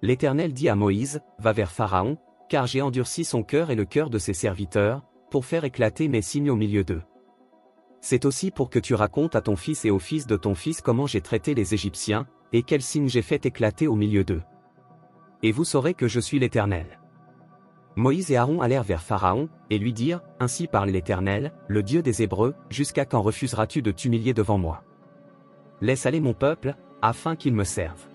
L'Éternel dit à Moïse, va vers Pharaon, car j'ai endurci son cœur et le cœur de ses serviteurs, pour faire éclater mes signes au milieu d'eux. C'est aussi pour que tu racontes à ton fils et au fils de ton fils comment j'ai traité les Égyptiens, et quels signes j'ai fait éclater au milieu d'eux. Et vous saurez que je suis l'Éternel. Moïse et Aaron allèrent vers Pharaon, et lui dirent, ainsi parle l'Éternel, le Dieu des Hébreux, jusqu'à quand refuseras-tu de t'humilier devant moi? Laisse aller mon peuple, afin qu'il me serve.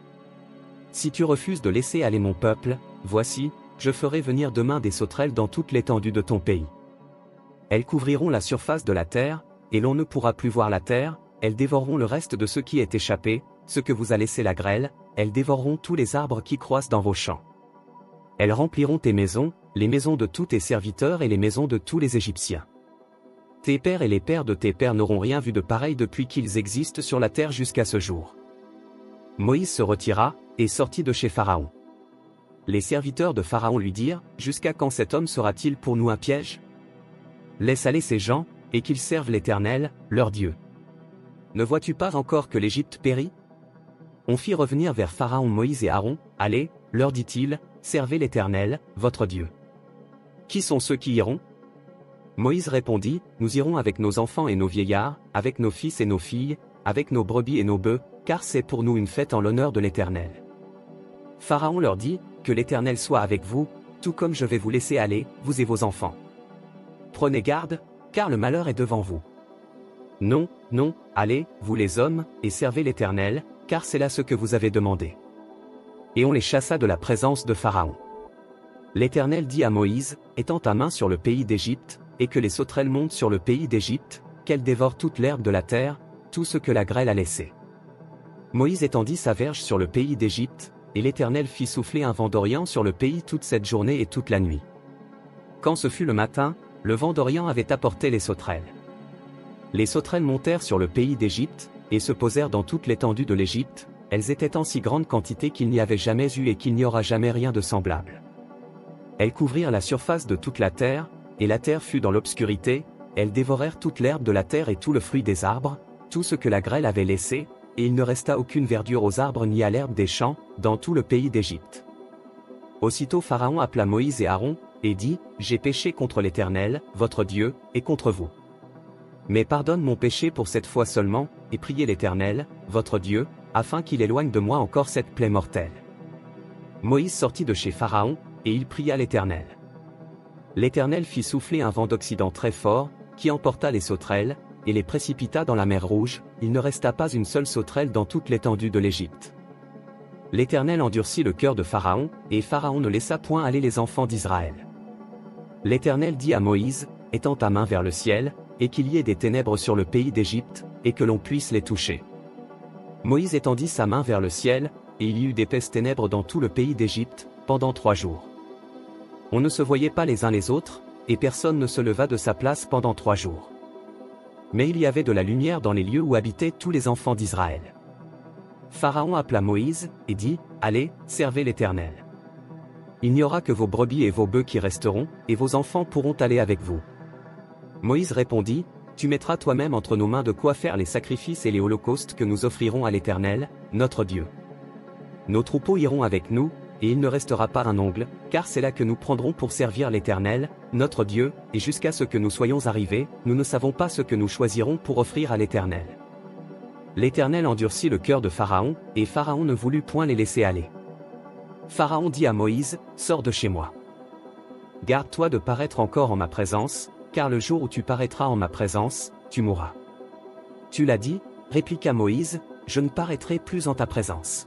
Si tu refuses de laisser aller mon peuple, voici, je ferai venir demain des sauterelles dans toute l'étendue de ton pays. Elles couvriront la surface de la terre, et l'on ne pourra plus voir la terre, elles dévoreront le reste de ce qui est échappé, ce que vous a laissé la grêle, elles dévoreront tous les arbres qui croissent dans vos champs. Elles rempliront tes maisons, les maisons de tous tes serviteurs et les maisons de tous les Égyptiens. Tes pères et les pères de tes pères n'auront rien vu de pareil depuis qu'ils existent sur la terre jusqu'à ce jour. Moïse se retira, et sortit de chez Pharaon. Les serviteurs de Pharaon lui dirent, jusqu'à quand cet homme sera-t-il pour nous un piège? Laisse aller ces gens, et qu'ils servent l'Éternel, leur Dieu. Ne vois-tu pas encore que l'Égypte périt? On fit revenir vers Pharaon Moïse et Aaron, allez, leur dit-il, servez l'Éternel, votre Dieu. Qui sont ceux qui iront? Moïse répondit, nous irons avec nos enfants et nos vieillards, avec nos fils et nos filles, avec nos brebis et nos bœufs, car c'est pour nous une fête en l'honneur de l'Éternel. Pharaon leur dit, que l'Éternel soit avec vous, tout comme je vais vous laisser aller, vous et vos enfants. Prenez garde, car le malheur est devant vous. Non, non, allez, vous les hommes, et servez l'Éternel, car c'est là ce que vous avez demandé. Et on les chassa de la présence de Pharaon. L'Éternel dit à Moïse, étends ta main sur le pays d'Égypte, et que les sauterelles montent sur le pays d'Égypte, qu'elles dévorent toute l'herbe de la terre, tout ce que la grêle a laissé. Moïse étendit sa verge sur le pays d'Égypte, et l'Éternel fit souffler un vent d'Orient sur le pays toute cette journée et toute la nuit. Quand ce fut le matin, le vent d'Orient avait apporté les sauterelles. Les sauterelles montèrent sur le pays d'Égypte, et se posèrent dans toute l'étendue de l'Égypte, elles étaient en si grande quantité qu'il n'y avait jamais eu et qu'il n'y aura jamais rien de semblable. Elles couvrirent la surface de toute la terre, et la terre fut dans l'obscurité, elles dévorèrent toute l'herbe de la terre et tout le fruit des arbres, tout ce que la grêle avait laissé, et il ne resta aucune verdure aux arbres ni à l'herbe des champs, dans tout le pays d'Égypte. Aussitôt Pharaon appela Moïse et Aaron, et dit, j'ai péché contre l'Éternel, votre Dieu, et contre vous. Mais pardonne mon péché pour cette fois seulement, et priez l'Éternel, votre Dieu, afin qu'il éloigne de moi encore cette plaie mortelle. Moïse sortit de chez Pharaon, et il pria l'Éternel. L'Éternel fit souffler un vent d'Occident très fort, qui emporta les sauterelles, et les précipita dans la mer Rouge, il ne resta pas une seule sauterelle dans toute l'étendue de l'Égypte. L'Éternel endurcit le cœur de Pharaon, et Pharaon ne laissa point aller les enfants d'Israël. L'Éternel dit à Moïse, étends ta main vers le ciel, et qu'il y ait des ténèbres sur le pays d'Égypte, et que l'on puisse les toucher. Moïse étendit sa main vers le ciel, et il y eut d'épaisses ténèbres dans tout le pays d'Égypte, pendant 3 jours. On ne se voyait pas les uns les autres, et personne ne se leva de sa place pendant 3 jours. Mais il y avait de la lumière dans les lieux où habitaient tous les enfants d'Israël. Pharaon appela Moïse, et dit, allez, servez l'Éternel. Il n'y aura que vos brebis et vos bœufs qui resteront, et vos enfants pourront aller avec vous. Moïse répondit, tu mettras toi-même entre nos mains de quoi faire les sacrifices et les holocaustes que nous offrirons à l'Éternel, notre Dieu. Nos troupeaux iront avec nous, et il ne restera pas un ongle, car c'est là que nous prendrons pour servir l'Éternel, notre Dieu, et jusqu'à ce que nous soyons arrivés, nous ne savons pas ce que nous choisirons pour offrir à l'Éternel. L'Éternel endurcit le cœur de Pharaon, et Pharaon ne voulut point les laisser aller. Pharaon dit à Moïse, sors de chez moi. Garde-toi de paraître encore en ma présence, car le jour où tu paraîtras en ma présence, tu mourras. Tu l'as dit, répliqua Moïse, je ne paraîtrai plus en ta présence.